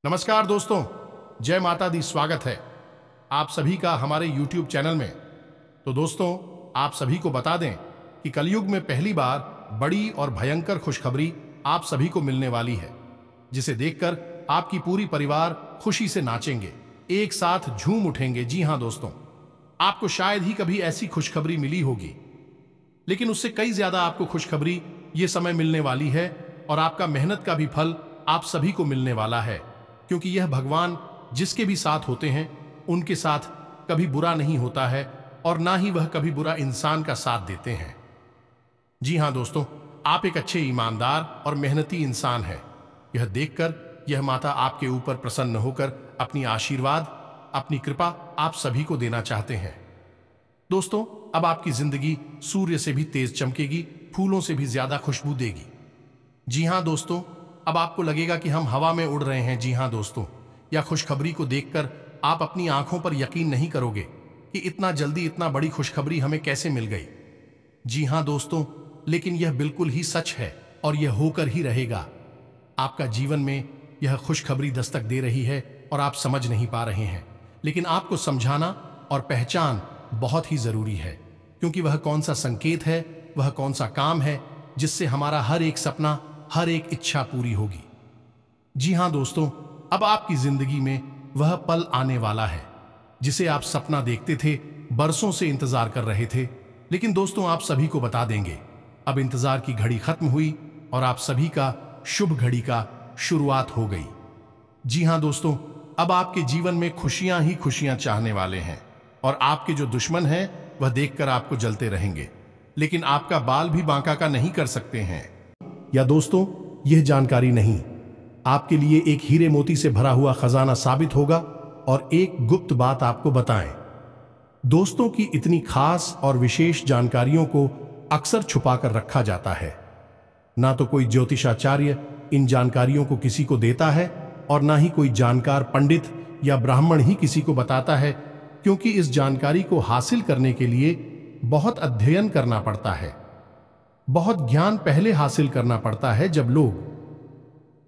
नमस्कार दोस्तों, जय माता दी। स्वागत है आप सभी का हमारे YouTube चैनल में। तो दोस्तों, आप सभी को बता दें कि कलयुग में पहली बार बड़ी और भयंकर खुशखबरी आप सभी को मिलने वाली है, जिसे देखकर आपकी पूरी परिवार खुशी से नाचेंगे, एक साथ झूम उठेंगे। जी हां दोस्तों, आपको शायद ही कभी ऐसी खुशखबरी मिली होगी, लेकिन उससे कई ज्यादा आपको खुशखबरी ये समय मिलने वाली है और आपका मेहनत का भी फल आप सभी को मिलने वाला है, क्योंकि यह भगवान जिसके भी साथ होते हैं उनके साथ कभी बुरा नहीं होता है और ना ही वह कभी बुरा इंसान का साथ देते हैं। जी हां दोस्तों, आप एक अच्छे, ईमानदार और मेहनती इंसान हैं। यह देखकर यह माता आपके ऊपर प्रसन्न होकर अपनी आशीर्वाद, अपनी कृपा आप सभी को देना चाहते हैं। दोस्तों, अब आपकी जिंदगी सूर्य से भी तेज चमकेगी, फूलों से भी ज्यादा खुशबू देगी। जी हां दोस्तों, अब आपको लगेगा कि हम हवा में उड़ रहे हैं। जी हां दोस्तों, यह खुशखबरी को देखकर आप अपनी आंखों पर यकीन नहीं करोगे कि इतना जल्दी इतना बड़ी खुशखबरी हमें कैसे मिल गई। जी हां दोस्तों, लेकिन यह बिल्कुल ही सच है और यह होकर ही रहेगा। आपका जीवन में यह खुशखबरी दस्तक दे रही है और आप समझ नहीं पा रहे हैं, लेकिन आपको समझाना और पहचान बहुत ही जरूरी है, क्योंकि वह कौन सा संकेत है, वह कौन सा काम है जिससे हमारा हर एक सपना, हर एक इच्छा पूरी होगी। जी हां दोस्तों, अब आपकी जिंदगी में वह पल आने वाला है जिसे आप सपना देखते थे, बरसों से इंतजार कर रहे थे। लेकिन दोस्तों, आप सभी को बता देंगे, अब इंतजार की घड़ी खत्म हुई और आप सभी का शुभ घड़ी का शुरुआत हो गई। जी हां दोस्तों, अब आपके जीवन में खुशियां ही खुशियां चाहने वाले हैं और आपके जो दुश्मन हैं वह देखकर आपको जलते रहेंगे, लेकिन आपका बाल भी बांका का नहीं कर सकते हैं। या दोस्तों, यह जानकारी नहीं आपके लिए एक हीरे मोती से भरा हुआ खजाना साबित होगा। और एक गुप्त बात आपको बताएं, दोस्तों की इतनी खास और विशेष जानकारियों को अक्सर छुपाकर रखा जाता है। ना तो कोई ज्योतिषाचार्य इन जानकारियों को किसी को देता है और ना ही कोई जानकार पंडित या ब्राह्मण ही किसी को बताता है, क्योंकि इस जानकारी को हासिल करने के लिए बहुत अध्ययन करना पड़ता है, बहुत ज्ञान पहले हासिल करना पड़ता है। जब लोग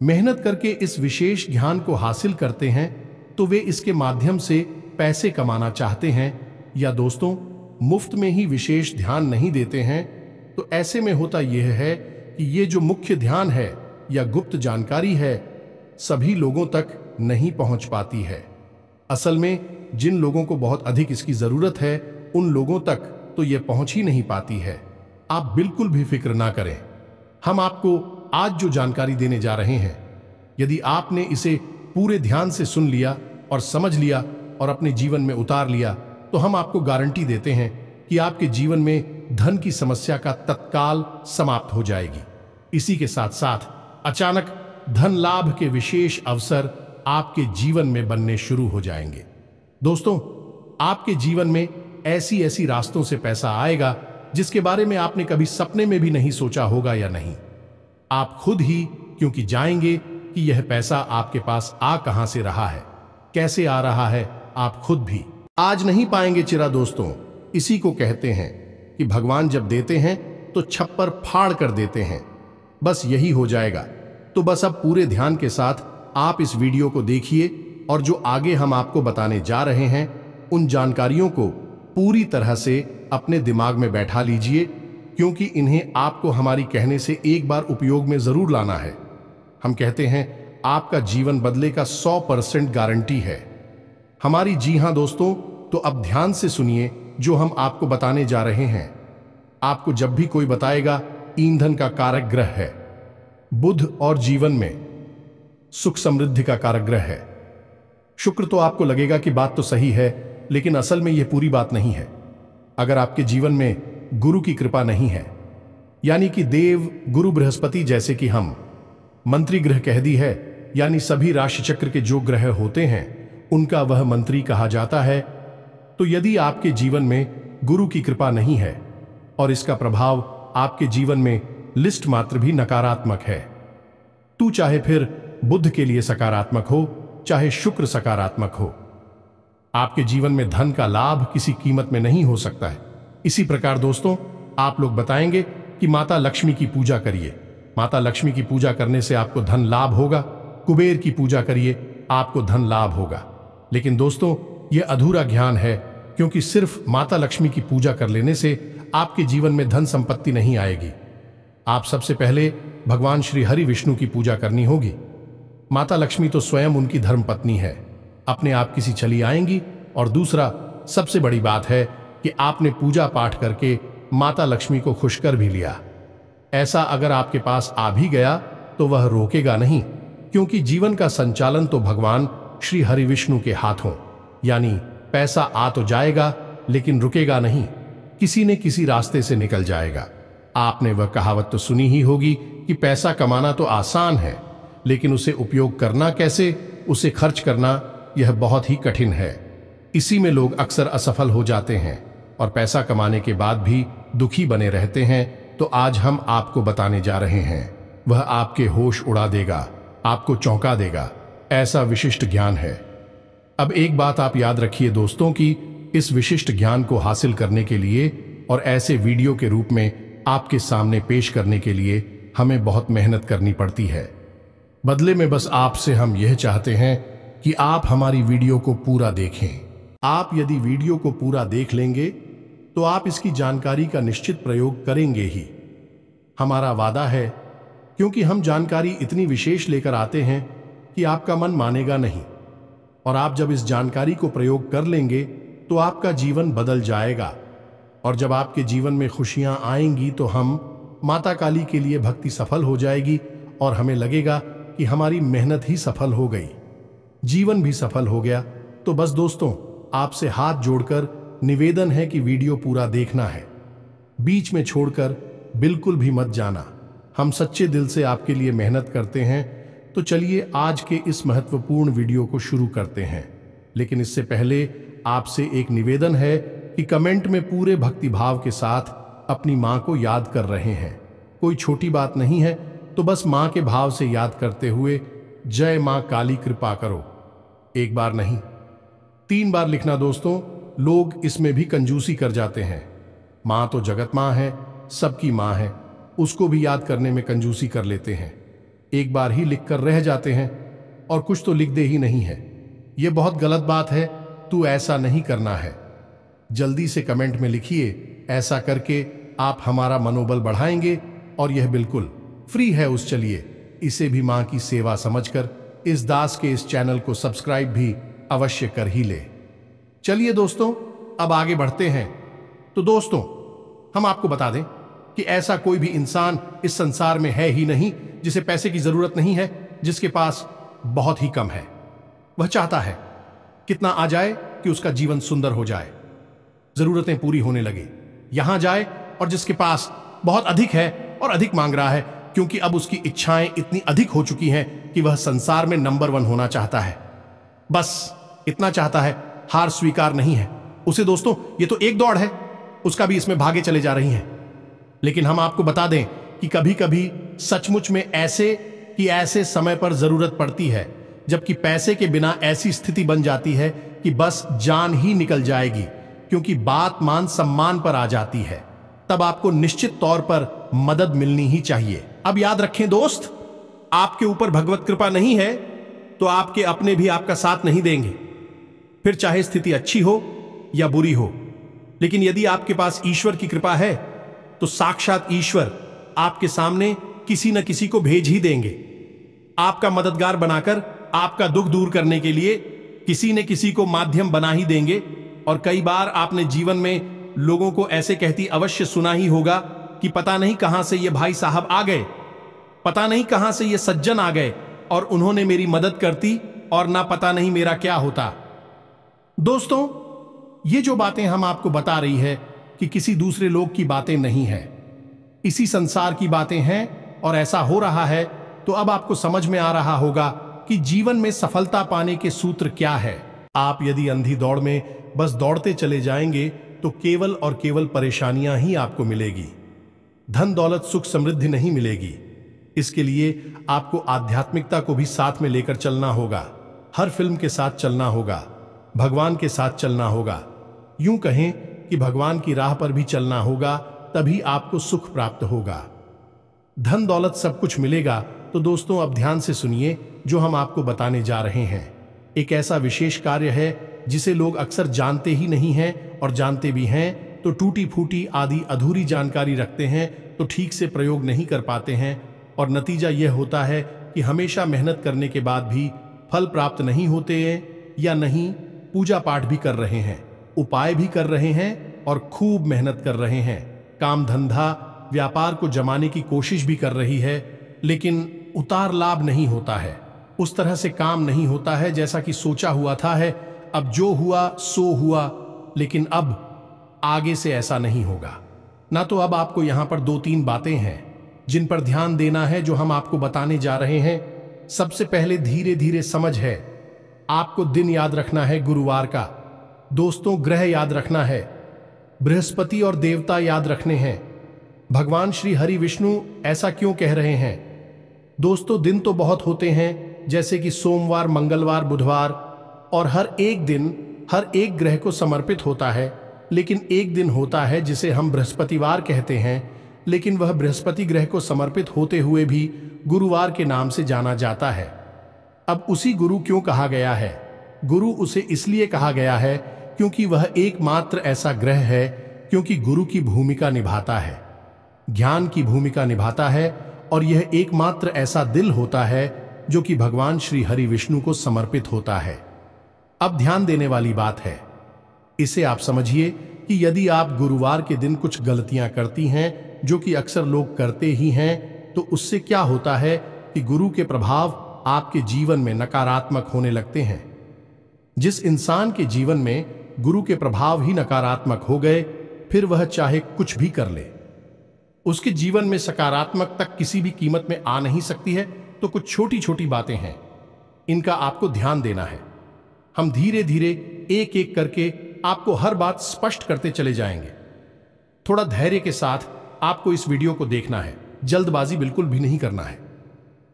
मेहनत करके इस विशेष ज्ञान को हासिल करते हैं तो वे इसके माध्यम से पैसे कमाना चाहते हैं, या दोस्तों मुफ्त में ही विशेष ध्यान नहीं देते हैं। तो ऐसे में होता यह है कि ये जो मुख्य ध्यान है या गुप्त जानकारी है, सभी लोगों तक नहीं पहुंच पाती है। असल में जिन लोगों को बहुत अधिक इसकी जरूरत है, उन लोगों तक तो ये पहुंच ही नहीं पाती है। आप बिल्कुल भी फिक्र ना करें, हम आपको आज जो जानकारी देने जा रहे हैं, यदि आपने इसे पूरे ध्यान से सुन लिया और समझ लिया और अपने जीवन में उतार लिया, तो हम आपको गारंटी देते हैं कि आपके जीवन में धन की समस्या का तत्काल समाप्त हो जाएगी। इसी के साथ साथ अचानक धन लाभ के विशेष अवसर आपके जीवन में बनने शुरू हो जाएंगे। दोस्तों, आपके जीवन में ऐसी ऐसी रास्तों से पैसा आएगा जिसके बारे में आपने कभी सपने में भी नहीं सोचा होगा या नहीं। आप खुद ही क्योंकि जाएंगे कि यह पैसा आपके पास आ कहां से रहा है, कैसे आ रहा है, आप खुद भी आज नहीं पाएंगे चिरा। दोस्तों, इसी को कहते हैं कि भगवान जब देते हैं तो छप्पर फाड़ कर देते हैं। बस यही हो जाएगा। तो बस अब पूरे ध्यान के साथ आप इस वीडियो को देखिए और जो आगे हम आपको बताने जा रहे हैं, उन जानकारियों को पूरी तरह से अपने दिमाग में बैठा लीजिए, क्योंकि इन्हें आपको हमारी कहने से एक बार उपयोग में जरूर लाना है। हम कहते हैं आपका जीवन बदले का 100% गारंटी है हमारी। जी हां दोस्तों, तो अब ध्यान से सुनिए जो हम आपको बताने जा रहे हैं। आपको जब भी कोई बताएगा ईंधन का कारक ग्रह है बुध और जीवन में सुख समृद्धि का कारक ग्रह है शुक्र, तो आपको लगेगा कि बात तो सही है, लेकिन असल में यह पूरी बात नहीं है। अगर आपके जीवन में गुरु की कृपा नहीं है, यानी कि देव गुरु बृहस्पति जैसे कि हम मंत्री ग्रह कह दी है, यानी सभी राशि चक्र के जो ग्रह होते हैं उनका वह मंत्री कहा जाता है। तो यदि आपके जीवन में गुरु की कृपा नहीं है और इसका प्रभाव आपके जीवन में लिस्ट मात्र भी नकारात्मक है, तो चाहे फिर बुध के लिए सकारात्मक हो, चाहे शुक्र सकारात्मक हो, आपके जीवन में धन का लाभ किसी कीमत में नहीं हो सकता है। इसी प्रकार दोस्तों, आप लोग बताएंगे कि माता लक्ष्मी की पूजा करिए, माता लक्ष्मी की पूजा करने से आपको धन लाभ होगा। कुबेर की पूजा करिए, आपको धन लाभ होगा। लेकिन दोस्तों, यह अधूरा ज्ञान है, क्योंकि सिर्फ माता लक्ष्मी की पूजा कर लेने से आपके जीवन में धन संपत्ति नहीं आएगी। आप सबसे पहले भगवान श्री हरि विष्णु की पूजा करनी होगी। माता लक्ष्मी तो स्वयं उनकी धर्मपत्नी है, अपने आप किसी चली आएंगी। और दूसरा सबसे बड़ी बात है कि आपने पूजा पाठ करके माता लक्ष्मी को खुश कर भी लिया। ऐसा अगर आपके पास आ भी गया तो वह रोकेगा नहीं, क्योंकि जीवन का संचालन तो भगवान श्री हरि विष्णु के हाथों, यानी पैसा आ तो जाएगा लेकिन रुकेगा नहीं, किसी न किसी रास्ते से निकल जाएगा। आपने वह कहावत तो सुनी ही होगी कि पैसा कमाना तो आसान है, लेकिन उसे उपयोग करना कैसे, उसे खर्च करना यह बहुत ही कठिन है। इसी में लोग अक्सर असफल हो जाते हैं और पैसा कमाने के बाद भी दुखी बने रहते हैं। तो आज हम आपको बताने जा रहे हैं, वह आपके होश उड़ा देगा, आपको चौंका देगा, ऐसा विशिष्ट ज्ञान है। अब एक बात आप याद रखिए दोस्तों, कि इस विशिष्ट ज्ञान को हासिल करने के लिए और ऐसे वीडियो के रूप में आपके सामने पेश करने के लिए हमें बहुत मेहनत करनी पड़ती है। बदले में बस आपसे हम यह चाहते हैं कि आप हमारी वीडियो को पूरा देखें। आप यदि वीडियो को पूरा देख लेंगे तो आप इसकी जानकारी का निश्चित प्रयोग करेंगे ही, हमारा वादा है, क्योंकि हम जानकारी इतनी विशेष लेकर आते हैं कि आपका मन मानेगा नहीं। और आप जब इस जानकारी को प्रयोग कर लेंगे तो आपका जीवन बदल जाएगा। और जब आपके जीवन में खुशियां आएंगी तो हम माता काली के लिए भक्ति सफल हो जाएगी और हमें लगेगा कि हमारी मेहनत ही सफल हो गई, जीवन भी सफल हो गया। तो बस दोस्तों, आपसे हाथ जोड़कर निवेदन है कि वीडियो पूरा देखना है, बीच में छोड़कर बिल्कुल भी मत जाना। हम सच्चे दिल से आपके लिए मेहनत करते हैं। तो चलिए आज के इस महत्वपूर्ण वीडियो को शुरू करते हैं। लेकिन इससे पहले आपसे एक निवेदन है कि कमेंट में पूरे भक्तिभाव के साथ अपनी मां को याद कर रहे हैं। कोई छोटी बात नहीं है, तो बस मां के भाव से याद करते हुए जय मां काली कृपा करो, एक बार नहीं 3 बार लिखना दोस्तों। लोग इसमें भी कंजूसी कर जाते हैं। मां तो जगत मां है, सबकी मां है, उसको भी याद करने में कंजूसी कर लेते हैं। एक बार ही लिखकर रह जाते हैं और कुछ तो लिख दे ही नहीं है। यह बहुत गलत बात है, तू ऐसा नहीं करना है। जल्दी से कमेंट में लिखिए, ऐसा करके आप हमारा मनोबल बढ़ाएंगे और यह बिल्कुल फ्री है। उस चलिए इसे भी मां की सेवा समझकर इस दास के इस चैनल को सब्सक्राइब भी अवश्य कर ही ले। चलिए दोस्तों, अब आगे बढ़ते हैं। तो दोस्तों, हम आपको बता दें कि ऐसा कोई भी इंसान इस संसार में है ही नहीं जिसे पैसे की जरूरत नहीं है, जिसके पास बहुत ही कम है। वह चाहता है कितना आ जाए कि उसका जीवन सुंदर हो जाए, जरूरतें पूरी होने लगे, यहां जाए। और जिसके पास बहुत अधिक है और अधिक मांग रहा है, क्योंकि अब उसकी इच्छाएं इतनी अधिक हो चुकी हैं कि वह संसार में नंबर 1 होना चाहता है। बस इतना चाहता है, हार स्वीकार नहीं है उसे। दोस्तों, ये तो एक दौड़ है, उसका भी इसमें भागे चले जा रही हैं। लेकिन हम आपको बता दें कि कभी कभी सचमुच में ऐसे समय पर जरूरत पड़ती है, जबकि पैसे के बिना ऐसी स्थिति बन जाती है कि बस जान ही निकल जाएगी, क्योंकि बात मान सम्मान पर आ जाती है। तब आपको निश्चित तौर पर मदद मिलनी ही चाहिए। अब याद रखें दोस्त, आपके ऊपर भगवत कृपा नहीं है तो आपके अपने भी आपका साथ नहीं देंगे, फिर चाहे स्थिति अच्छी हो या बुरी हो। लेकिन यदि आपके पास ईश्वर की कृपा है तो साक्षात ईश्वर आपके सामने किसी न किसी को भेज ही देंगे, आपका मददगार बनाकर आपका दुख दूर करने के लिए किसी न किसी को माध्यम बना ही देंगे। और कई बार आपने जीवन में लोगों को ऐसे कहती अवश्य सुना ही होगा कि पता नहीं कहां से ये भाई साहब आ गए, पता नहीं कहां से ये सज्जन आ गए और उन्होंने मेरी मदद करती और ना पता नहीं मेरा क्या होता। दोस्तों, ये जो बातें हम आपको बता रही है कि किसी दूसरे लोग की बातें नहीं है, इसी संसार की बातें हैं। और ऐसा हो रहा है तो अब आपको समझ में आ रहा होगा कि जीवन में सफलता पाने के सूत्र क्या है। आप यदि अंधी दौड़ में बस दौड़ते चले जाएंगे तो केवल और केवल परेशानियां ही आपको मिलेगी, धन दौलत सुख समृद्धि नहीं मिलेगी। इसके लिए आपको आध्यात्मिकता को भी साथ में लेकर चलना होगा, हर फिल्म के साथ चलना होगा, भगवान के साथ चलना होगा। यूं कहें कि भगवान की राह पर भी चलना होगा, तभी आपको सुख प्राप्त होगा, धन दौलत सब कुछ मिलेगा। तो दोस्तों, अब ध्यान से सुनिए जो हम आपको बताने जा रहे हैं। एक ऐसा विशेष कार्य है जिसे लोग अक्सर जानते ही नहीं हैं, और जानते भी हैं तो टूटी फूटी आदि अधूरी जानकारी रखते हैं, तो ठीक से प्रयोग नहीं कर पाते हैं, और नतीजा यह होता है कि हमेशा मेहनत करने के बाद भी फल प्राप्त नहीं होते हैं, या नहीं पूजा पाठ भी कर रहे हैं, उपाय भी कर रहे हैं और खूब मेहनत कर रहे हैं, काम धंधा व्यापार को जमाने की कोशिश भी कर रही है, लेकिन उतार लाभ नहीं होता है, उस तरह से काम नहीं होता है जैसा कि सोचा हुआ था है। अब जो हुआ सो हुआ, लेकिन अब आगे से ऐसा नहीं होगा ना। तो अब आपको यहां पर 2-3 बातें हैं जिन पर ध्यान देना है, जो हम आपको बताने जा रहे हैं। सबसे पहले धीरे धीरे समझ है, आपको दिन याद रखना है गुरुवार का। दोस्तों, ग्रह याद रखना है, बृहस्पति और देवता याद रखने हैं। भगवान श्री हरि विष्णु ऐसा क्यों कह रहे हैं? दोस्तों, दिन तो बहुत होते हैं, जैसे कि सोमवार, मंगलवार, बुधवार, और हर एक दिन हर एक ग्रह को समर्पित होता है, लेकिन एक दिन होता है जिसे हम बृहस्पतिवार कहते हैं, लेकिन वह बृहस्पति ग्रह को समर्पित होते हुए भी गुरुवार के नाम से जाना जाता है। अब उसी गुरु क्यों कहा गया है? गुरु उसे इसलिए कहा गया है क्योंकि वह एकमात्र ऐसा ग्रह है, क्योंकि गुरु की भूमिका निभाता है, ज्ञान की भूमिका निभाता है, और यह एकमात्र ऐसा दिल होता है जो कि भगवान श्री हरि विष्णु को समर्पित होता है। अब ध्यान देने वाली बात है, इसे आप समझिए कि यदि आप गुरुवार के दिन कुछ गलतियां करती हैं, जो कि अक्सर लोग करते ही हैं, तो उससे क्या होता है कि गुरु के प्रभाव आपके जीवन में नकारात्मक होने लगते हैं। जिस इंसान के जीवन में गुरु के प्रभाव ही नकारात्मक हो गए, फिर वह चाहे कुछ भी कर ले, उसके जीवन में सकारात्मक तक किसी भी कीमत में आ नहीं सकती है। तो कुछ छोटी छोटी बातें हैं, इनका आपको ध्यान देना है। हम धीरे धीरे एक एक करके आपको हर बात स्पष्ट करते चले जाएंगे। थोड़ा धैर्य के साथ आपको इस वीडियो को देखना है, जल्दबाजी बिल्कुल भी नहीं करना है।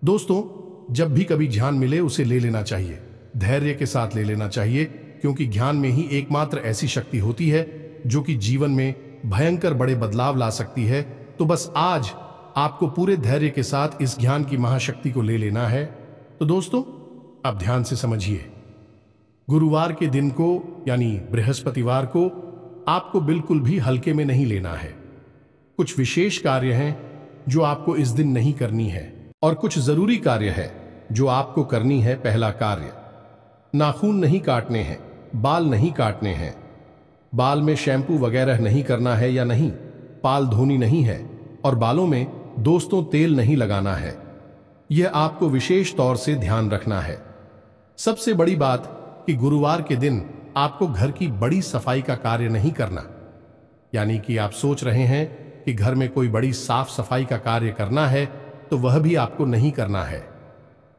दोस्तों, जब भी कभी ज्ञान मिले उसे ले लेना चाहिए, धैर्य के साथ ले लेना चाहिए, क्योंकि ज्ञान में ही एकमात्र ऐसी शक्ति होती है जो कि जीवन में भयंकर बड़े बदलाव ला सकती है। तो बस आज आपको पूरे धैर्य के साथ इस ज्ञान की महाशक्ति को ले लेना है। तो दोस्तों, अब ध्यान से समझिए, गुरुवार के दिन को यानी बृहस्पतिवार को आपको बिल्कुल भी हल्के में नहीं लेना है। कुछ विशेष कार्य हैं जो आपको इस दिन नहीं करनी है, और कुछ जरूरी कार्य है जो आपको करनी है। पहला कार्य, नाखून नहीं काटने हैं, बाल नहीं काटने हैं, बाल में शैम्पू वगैरह नहीं करना है या नहीं, बाल धोनी नहीं है, और बालों में दोस्तों तेल नहीं लगाना है। यह आपको विशेष तौर से ध्यान रखना है। सबसे बड़ी बात कि गुरुवार के दिन आपको घर की बड़ी सफाई का कार्य नहीं करना, यानी कि आप सोच रहे हैं कि घर में कोई बड़ी साफ सफाई का कार्य करना है, तो वह भी आपको नहीं करना है।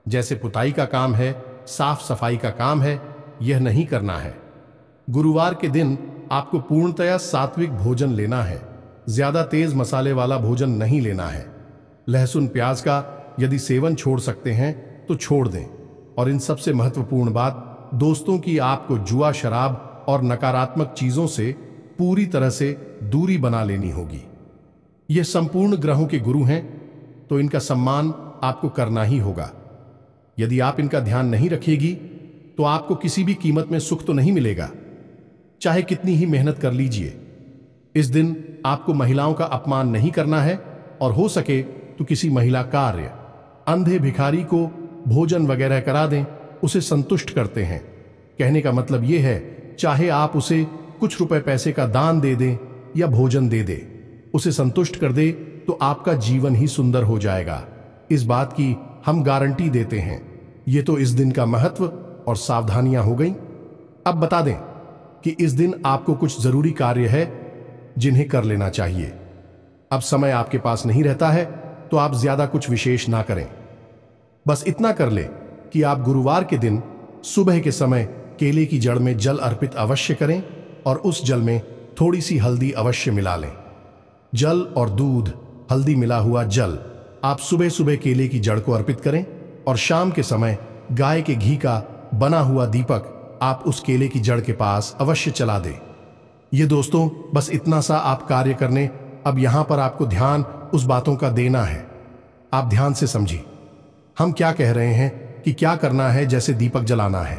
जैसे पुताई का काम है, साफ सफाई का काम है, यह नहीं करना है। गुरुवार के दिन आपको पूर्णतया सात्विक भोजन लेना है, ज्यादा तेज मसाले वाला भोजन नहीं लेना है। लहसुन प्याज का यदि सेवन छोड़ सकते हैं तो छोड़ दें। और इन सबसे महत्वपूर्ण बात दोस्तों की आपको जुआ, शराब और नकारात्मक चीजों से पूरी तरह से दूरी बना लेनी होगी। ये संपूर्ण ग्रहों के गुरु हैं, तो इनका सम्मान आपको करना ही होगा। यदि आप इनका ध्यान नहीं रखेगी तो आपको किसी भी कीमत में सुख तो नहीं मिलेगा, चाहे कितनी ही मेहनत कर लीजिए। इस दिन आपको महिलाओं का अपमान नहीं करना है, और हो सके तो किसी महिला कार्य, अंधे भिखारी को भोजन वगैरह करा दें, उसे संतुष्ट करते हैं। कहने का मतलब यह है, चाहे आप उसे कुछ रुपए पैसे का दान दे दें या भोजन दे दे, उसे संतुष्ट कर दे, तो आपका जीवन ही सुंदर हो जाएगा। इस बात की हम गारंटी देते हैं। ये तो इस दिन का महत्व और सावधानियां हो गई। अब बता दें कि इस दिन आपको कुछ जरूरी कार्य है जिन्हें कर लेना चाहिए। अब समय आपके पास नहीं रहता है, तो आप ज्यादा कुछ विशेष ना करें। बस इतना कर ले कि आप गुरुवार के दिन सुबह के समय केले की जड़ में जल अर्पित अवश्य करें, और उस जल में थोड़ी सी हल्दी अवश्य मिला लें। जल और दूध, हल्दी मिला हुआ जल आप सुबह सुबह केले की जड़ को अर्पित करें, और शाम के समय गाय के घी का बना हुआ दीपक आप उस केले की जड़ के पास अवश्य चला दें। ये दोस्तों, बस इतना सा आप कार्य करने। अब यहां पर आपको ध्यान उस बातों का देना है। आप ध्यान से समझिए, हम क्या कह रहे हैं कि क्या करना है। जैसे दीपक जलाना है,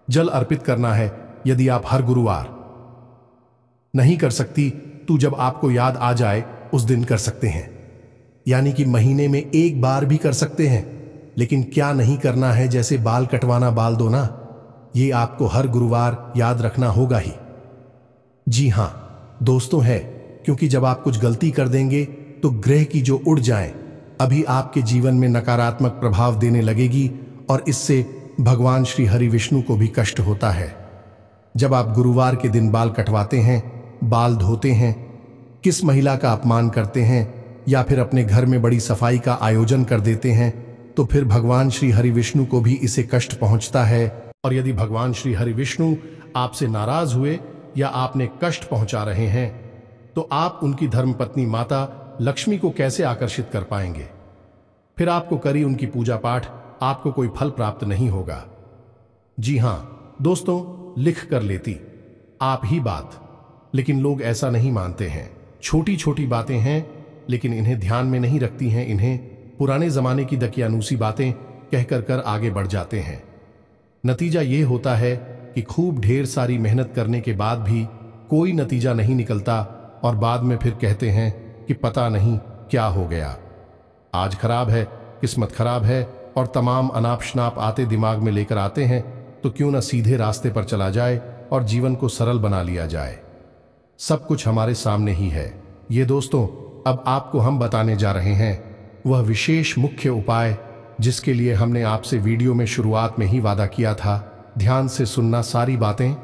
जल अर्पित करना है यदि आप हर गुरुवार नहीं कर सकती तो जब आपको याद आ जाए उस दिन कर सकते हैं, यानी कि महीने में एक बार भी कर सकते हैं। लेकिन क्या नहीं करना है, जैसे बाल कटवाना, बाल धोना, ये आपको हर गुरुवार याद रखना होगा ही। जी हां दोस्तों, है क्योंकि जब आप कुछ गलती कर देंगे तो ग्रह की जो उड़ जाए अभी आपके जीवन में नकारात्मक प्रभाव देने लगेगी और इससे भगवान श्री हरि विष्णु को भी कष्ट होता है। जब आप गुरुवार के दिन बाल कटवाते हैं, बाल धोते हैं, किस महिला का अपमान करते हैं या फिर अपने घर में बड़ी सफाई का आयोजन कर देते हैं, तो फिर भगवान श्री हरि विष्णु को भी इसे कष्ट पहुंचता है। और यदि भगवान श्री हरि विष्णु आपसे नाराज हुए या आपने कष्ट पहुंचा रहे हैं, तो आप उनकी धर्मपत्नी माता लक्ष्मी को कैसे आकर्षित कर पाएंगे? फिर आपको करी उनकी पूजा पाठ, आपको कोई फल प्राप्त नहीं होगा। जी हां दोस्तों, लिख कर लेती आप ही बात, लेकिन लोग ऐसा नहीं मानते हैं। छोटी छोटी बातें हैं लेकिन इन्हें ध्यान में नहीं रखती हैं, इन्हें पुराने जमाने की दकियानूसी बातें कहकर कर आगे बढ़ जाते हैं। नतीजा ये होता है कि खूब ढेर सारी मेहनत करने के बाद भी कोई नतीजा नहीं निकलता और बाद में फिर कहते हैं कि पता नहीं क्या हो गया, आज खराब है, किस्मत खराब है, और तमाम अनाप शनाप आते दिमाग में लेकर आते हैं। तो क्यों ना सीधे रास्ते पर चला जाए और जीवन को सरल बना लिया जाए। सब कुछ हमारे सामने ही है। ये दोस्तों, अब आपको हम बताने जा रहे हैं वह विशेष मुख्य उपाय जिसके लिए हमने आपसे वीडियो में शुरुआत में ही वादा किया था। ध्यान से सुनना सारी बातें।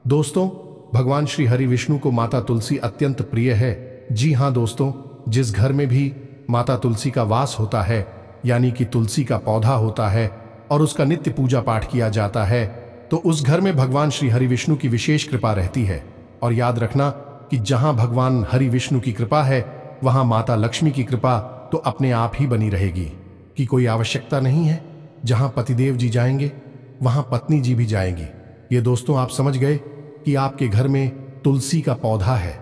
दोस्तों, भगवान श्री हरि विष्णु को माता तुलसी अत्यंत प्रिय है। जी हां दोस्तों, जिस घर में भी माता तुलसी का वास होता है, यानी कि तुलसी का पौधा होता है और उसका नित्य पूजा पाठ किया जाता है, तो उस घर में भगवान श्री हरि विष्णु की विशेष कृपा रहती है। और याद रखना कि जहां भगवान हरि विष्णु की कृपा है वहां माता लक्ष्मी की कृपा तो अपने आप ही बनी रहेगी, कि कोई आवश्यकता नहीं है। जहां पतिदेव जी जाएंगे वहां पत्नी जी भी जाएंगी। ये दोस्तों, आप समझ गए कि आपके घर में तुलसी का पौधा है।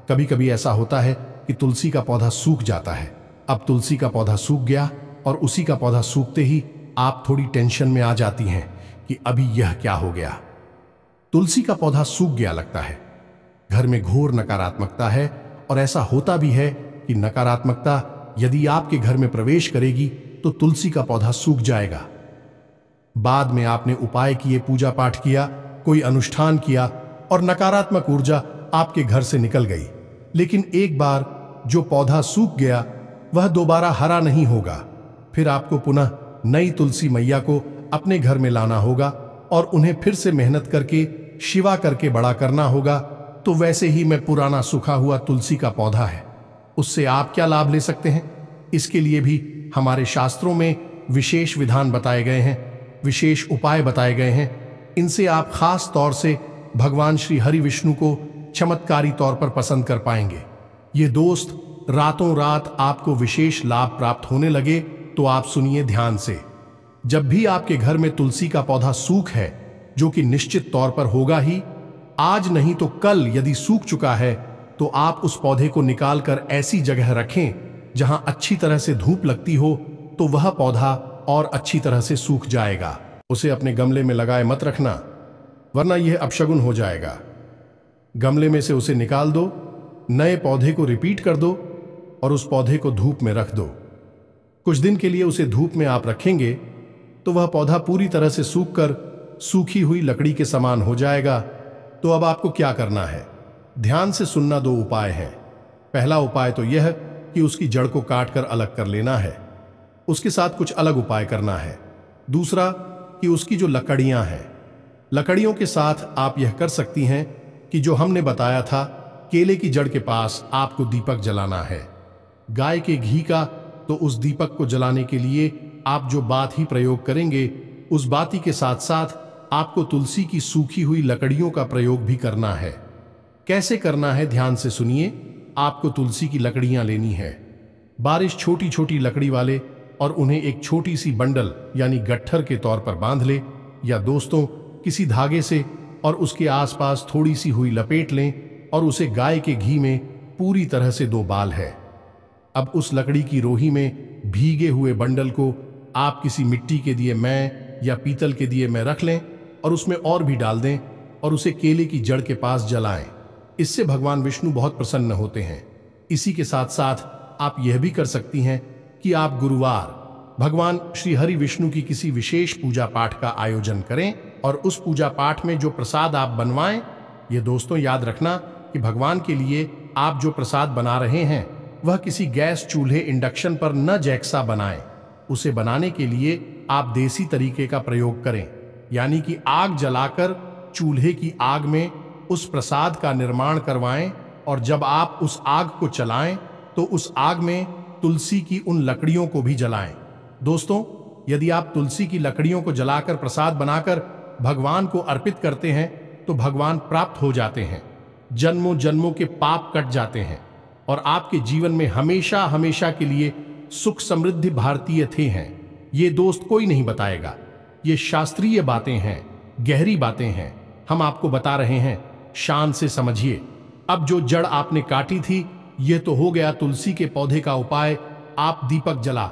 कभी कभी ऐसा होता है कि तुलसी का पौधा सूख जाता है। अब तुलसी का पौधा सूख गया और उसी का पौधा सूखते ही आप थोड़ी टेंशन में आ जाती हैं कि अभी यह क्या हो गया। तुलसी का पौधा सूख गया लगता है, घर में घोर नकारात्मकता है। और ऐसा होता भी है कि नकारात्मकता यदि आपके घर में प्रवेश करेगी तो तुलसी का पौधा सूख जाएगा। बाद में आपने उपाय किए, पूजा पाठ किया, कोई अनुष्ठान किया और नकारात्मक ऊर्जा आपके घर से निकल गई, लेकिन एक बार जो पौधा सूख गया वह दोबारा हरा नहीं होगा। फिर आपको पुनः नई तुलसी मैया को अपने घर में लाना होगा और उन्हें फिर से मेहनत करके शिवा करके बड़ा करना होगा। तो वैसे ही में पुराना सूखा हुआ तुलसी का पौधा है, उससे आप क्या लाभ ले सकते हैं? इसके लिए भी हमारे शास्त्रों में विशेष विधान बताए गए हैं, विशेष उपाय बताए गए हैं। इनसे आप खास तौर से भगवान श्री हरि विष्णु को चमत्कारी तौर पर पसंद कर पाएंगे। ये दोस्त, रातों रात आपको विशेष लाभ प्राप्त होने लगे तो आप सुनिए ध्यान से। जब भी आपके घर में तुलसी का पौधा सूख है, जो कि निश्चित तौर पर होगा ही, आज नहीं तो कल यदि सूख चुका है, तो आप उस पौधे को निकालकर ऐसी जगह रखें जहां अच्छी तरह से धूप लगती हो, तो वह पौधा और अच्छी तरह से सूख जाएगा। उसे अपने गमले में लगाए मत रखना, वरना यह अपशगुन हो जाएगा। गमले में से उसे निकाल दो, नए पौधे को रिपीट कर दो और उस पौधे को धूप में रख दो। कुछ दिन के लिए उसे धूप में आप रखेंगे तो वह पौधा पूरी तरह से सूखकर सूखी हुई लकड़ी के समान हो जाएगा। तो अब आपको क्या करना है? ध्यान से सुनना। दो उपाय हैं। पहला उपाय तो यह कि उसकी जड़ को काट कर अलग कर लेना है, उसके साथ कुछ अलग उपाय करना है। दूसरा कि उसकी जो लकड़ियां हैं, लकड़ियों के साथ आप यह कर सकती हैं कि जो हमने बताया था, केले की जड़ के पास आपको दीपक जलाना है। गाय के घी का, तो उस दीपक को जलाने के लिए आप जो बात ही प्रयोग करेंगे, उस बाती के साथ साथ आपको तुलसी की सूखी हुई लकड़ियों का प्रयोग भी करना है। कैसे करना है ध्यान से सुनिए। आपको तुलसी की लकड़ियां लेनी है, बारिश छोटी छोटी लकड़ी वाले, और उन्हें एक छोटी सी बंडल यानी गट्ठर के तौर पर बांध ले, या दोस्तों किसी धागे से, और उसके आसपास थोड़ी सी हुई लपेट लें और उसे गाय के घी में पूरी तरह से 2 बाल है। अब उस लकड़ी की रोही में भीगे हुए बंडल को आप किसी मिट्टी के दिए में या पीतल के दिए में रख लें और उसमें और भी डाल दें और उसे केले की जड़ के पास जलाएं। इससे भगवान विष्णु बहुत प्रसन्न होते हैं। इसी के साथ साथ आप यह भी कर सकती हैं कि आप गुरुवार भगवान श्री हरि विष्णु की किसी विशेष पूजा पाठ का आयोजन करें और उस पूजा पाठ में जो प्रसाद आप बनवाएं, ये दोस्तों याद रखना कि भगवान के लिए आप जो प्रसाद बना रहे हैं वह किसी गैस चूल्हे इंडक्शन पर न जैक्सा बनाएं। उसे बनाने के लिए आप देसी तरीके का प्रयोग करें, यानी कि आग जलाकर चूल्हे की आग में उस प्रसाद का निर्माण करवाएं और जब आप उस आग को चलाएं तो उस आग में तुलसी की उन लकड़ियों को भी जलाएं। दोस्तों, यदि आप तुलसी की लकड़ियों को जलाकर प्रसाद बनाकर भगवान को अर्पित करते हैं तो भगवान प्राप्त हो जाते हैं, जन्मों जन्मों के पाप कट जाते हैं और आपके जीवन में हमेशा हमेशा के लिए सुख समृद्धि भारतीय थे हैं। ये दोस्त कोई नहीं बताएगा, ये शास्त्रीय बातें हैं, गहरी बातें हैं, हम आपको बता रहे हैं, शान से समझिए। अब जो जड़ आपने काटी थी, यह तो हो गया तुलसी के पौधे का उपाय। आप दीपक जला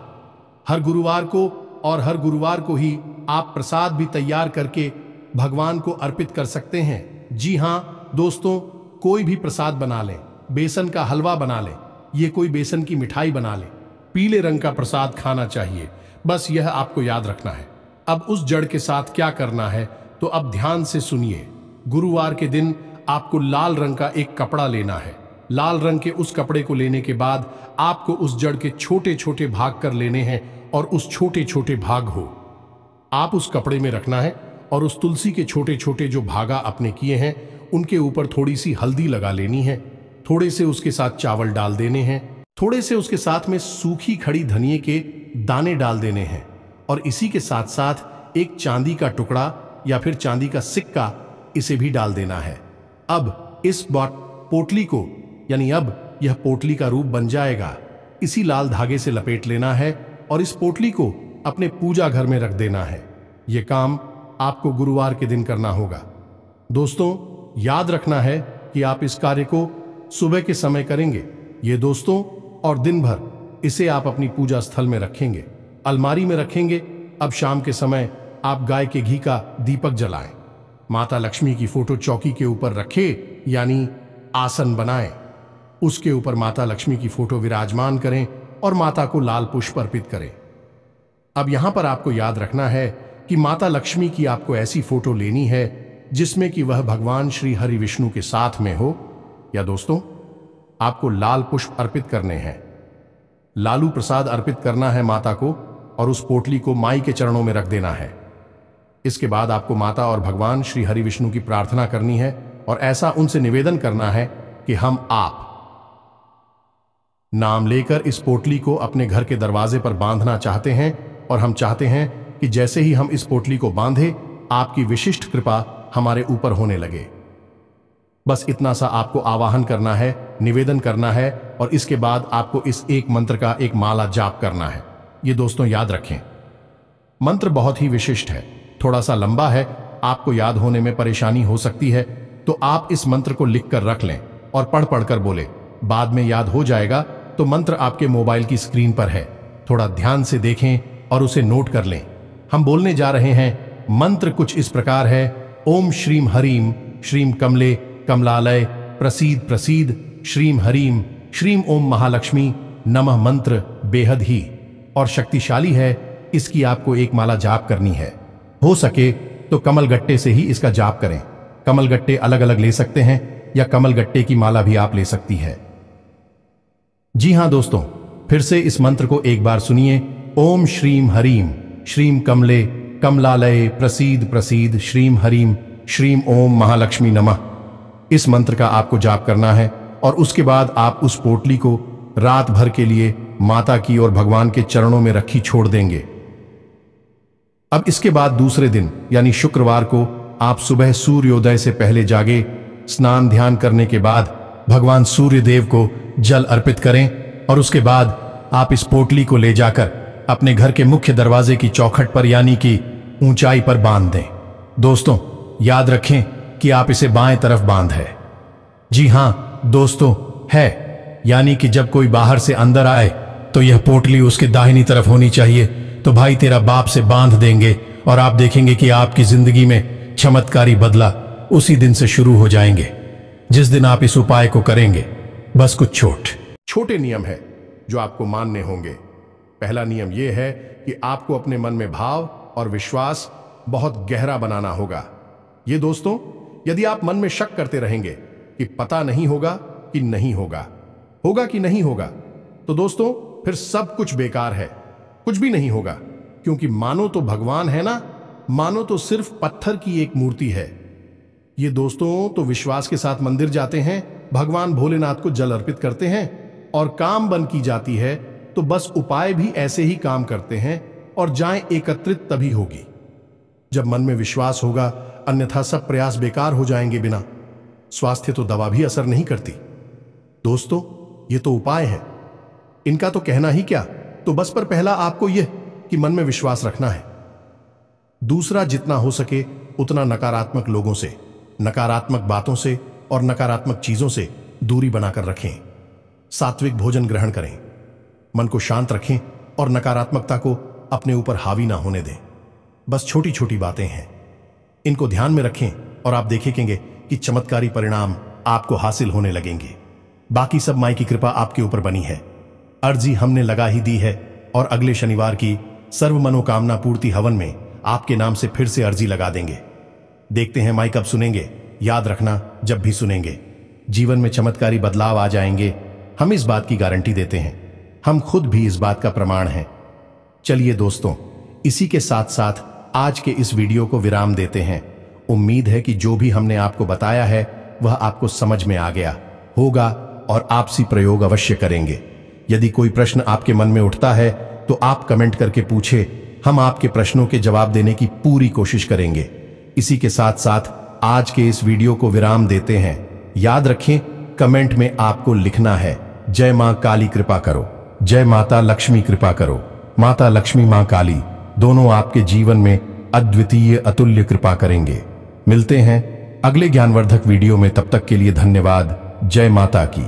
हर गुरुवार को और हर गुरुवार को ही आप प्रसाद भी तैयार करके भगवान को अर्पित कर सकते हैं। जी हाँ दोस्तों, कोई भी प्रसाद बना लें, बेसन का हलवा बना लें, ये कोई बेसन की मिठाई बना लें, पीले रंग का प्रसाद खाना चाहिए, बस यह आपको याद रखना है। अब उस जड़ के साथ क्या करना है तो अब ध्यान से सुनिए। गुरुवार के दिन आपको लाल रंग का एक कपड़ा लेना है। लाल रंग के उस कपड़े को लेने के बाद आपको उस जड़ के छोटे छोटे भाग कर लेने हैं और उस छोटे छोटे भाग हो आप उस कपड़े में रखना है और उस तुलसी के छोटे छोटे जो भागा आपने किए हैं उनके ऊपर थोड़ी सी हल्दी लगा लेनी है, थोड़े से उसके साथ चावल डाल देने हैं, थोड़े से उसके साथ में सूखी खड़ी धनिए के दाने डाल देने हैं और इसी के साथ साथ एक चांदी का टुकड़ा या फिर चांदी का सिक्का इसे भी डाल देना है। अब इस पोटली को, यानी अब यह पोटली का रूप बन जाएगा, इसी लाल धागे से लपेट लेना है और इस पोटली को अपने पूजा घर में रख देना है। यह काम आपको गुरुवार के दिन करना होगा। दोस्तों, याद रखना है कि आप इस कार्य को सुबह के समय करेंगे ये दोस्तों, और दिन भर इसे आप अपनी पूजा स्थल में रखेंगे, अलमारी में रखेंगे। अब शाम के समय आप गाय के घी का दीपक जलाएं, माता लक्ष्मी की फोटो चौकी के ऊपर रखें, यानी आसन बनाएं, उसके ऊपर माता लक्ष्मी की फोटो विराजमान करें और माता को लाल पुष्प अर्पित करें। अब यहां पर आपको याद रखना है कि माता लक्ष्मी की आपको ऐसी फोटो लेनी है जिसमें कि वह भगवान श्री हरि विष्णु के साथ में हो। या दोस्तों, आपको लाल पुष्प अर्पित करने हैं, लालू प्रसाद अर्पित करना है माता को और उस पोटली को माई के चरणों में रख देना है। इसके बाद आपको माता और भगवान श्री हरि विष्णु की प्रार्थना करनी है और ऐसा उनसे निवेदन करना है कि हम आप नाम लेकर इस पोटली को अपने घर के दरवाजे पर बांधना चाहते हैं और हम चाहते हैं कि जैसे ही हम इस पोटली को बांधे आपकी विशिष्ट कृपा हमारे ऊपर होने लगे। बस इतना सा आपको आवाहन करना है, निवेदन करना है और इसके बाद आपको इस एक मंत्र का एक माला जाप करना है। ये दोस्तों याद रखें, मंत्र बहुत ही विशिष्ट है, थोड़ा सा लंबा है, आपको याद होने में परेशानी हो सकती है, तो आप इस मंत्र को लिख कर रख लें और पढ़ पढ़कर बोले, बाद में याद हो जाएगा। तो मंत्र आपके मोबाइल की स्क्रीन पर है, थोड़ा ध्यान से देखें और उसे नोट कर लें। हम बोलने जा रहे हैं, मंत्र कुछ इस प्रकार है, ओम श्रीम हरीम श्रीम कमले कमलालय प्रसीद प्रसीद श्रीम हरीम श्रीम ओम महालक्ष्मी नमः। मंत्र बेहद ही और शक्तिशाली है, इसकी आपको एक माला जाप करनी है। हो सके तो कमल गट्टे से ही इसका जाप करें। कमल गट्टे अलग अलग ले सकते हैं या कमल गट्टे की माला भी आप ले सकती है। जी हां दोस्तों, फिर से इस मंत्र को एक बार सुनिए, ओम श्रीम हरीम श्रीम कमले कमलालय प्रसीद प्रसीद श्रीम हरीम श्रीम ओम महालक्ष्मी नमः। इस मंत्र का आपको जाप करना है और उसके बाद आप उस पोटली को रात भर के लिए माता की और भगवान के चरणों में रखी छोड़ देंगे। अब इसके बाद दूसरे दिन यानी शुक्रवार को आप सुबह सूर्योदय से पहले जागे, स्नान ध्यान करने के बाद भगवान सूर्य देव को जल अर्पित करें और उसके बाद आप इस पोटली को ले जाकर अपने घर के मुख्य दरवाजे की चौखट पर यानी कि ऊंचाई पर बांध दें। दोस्तों याद रखें कि आप इसे बाएं तरफ बांध है। जी हां दोस्तों, है, यानी कि जब कोई बाहर से अंदर आए तो यह पोटली उसके दाहिनी तरफ होनी चाहिए। तो भाई तेरा बाप से बांध देंगे और आप देखेंगे कि आपकी जिंदगी में चमत्कारी बदला उसी दिन से शुरू हो जाएंगे जिस दिन आप इस उपाय को करेंगे। बस कुछ छोटे नियम है जो आपको मानने होंगे। पहला नियम यह है कि आपको अपने मन में भाव और विश्वास बहुत गहरा बनाना होगा। ये दोस्तों, यदि आप मन में शक करते रहेंगे कि पता नहीं होगा कि नहीं होगा, होगा कि नहीं होगा, तो दोस्तों फिर सब कुछ बेकार है, कुछ भी नहीं होगा। क्योंकि मानो तो भगवान है ना, मानो तो सिर्फ पत्थर की एक मूर्ति है। ये दोस्तों तो विश्वास के साथ मंदिर जाते हैं, भगवान भोलेनाथ को जल अर्पित करते हैं और काम बन की जाती है, तो बस उपाय भी ऐसे ही काम करते हैं और जाएं एकत्रित तभी होगी जब मन में विश्वास होगा, अन्यथा सब प्रयास बेकार हो जाएंगे। बिना स्वास्थ्य तो दवा भी असर नहीं करती। दोस्तों ये तो उपाय है, इनका तो कहना ही क्या। तो बस पर पहला आपको यह कि मन में विश्वास रखना है। दूसरा, जितना हो सके उतना नकारात्मक लोगों से, नकारात्मक बातों से और नकारात्मक चीजों से दूरी बनाकर रखें। सात्विक भोजन ग्रहण करें, मन को शांत रखें और नकारात्मकता को अपने ऊपर हावी ना होने दें। बस छोटी छोटी बातें हैं, इनको ध्यान में रखें और आप देखेंगे कि चमत्कारी परिणाम आपको हासिल होने लगेंगे। बाकी सब माई की कृपा आपके ऊपर बनी है। अर्जी हमने लगा ही दी है और अगले शनिवार की सर्व मनोकामना पूर्ति हवन में आपके नाम से फिर से अर्जी लगा देंगे। देखते हैं माई कब सुनेंगे। याद रखना, जब भी सुनेंगे जीवन में चमत्कारी बदलाव आ जाएंगे। हम इस बात की गारंटी देते हैं, हम खुद भी इस बात का प्रमाण हैं। चलिए दोस्तों, इसी के साथ साथ आज के इस वीडियो को विराम देते हैं। उम्मीद है कि जो भी हमने आपको बताया है वह आपको समझ में आ गया होगा और आपसी प्रयोग अवश्य करेंगे। यदि कोई प्रश्न आपके मन में उठता है तो आप कमेंट करके पूछे, हम आपके प्रश्नों के जवाब देने की पूरी कोशिश करेंगे। इसी के साथ साथ आज के इस वीडियो को विराम देते हैं। याद रखें, कमेंट में आपको लिखना है जय मां काली कृपा करो, जय माता लक्ष्मी कृपा करो। माता लक्ष्मी, मां काली दोनों आपके जीवन में अद्वितीय अतुल्य कृपा करेंगे। मिलते हैं अगले ज्ञानवर्धक वीडियो में, तब तक के लिए धन्यवाद। जय माता की।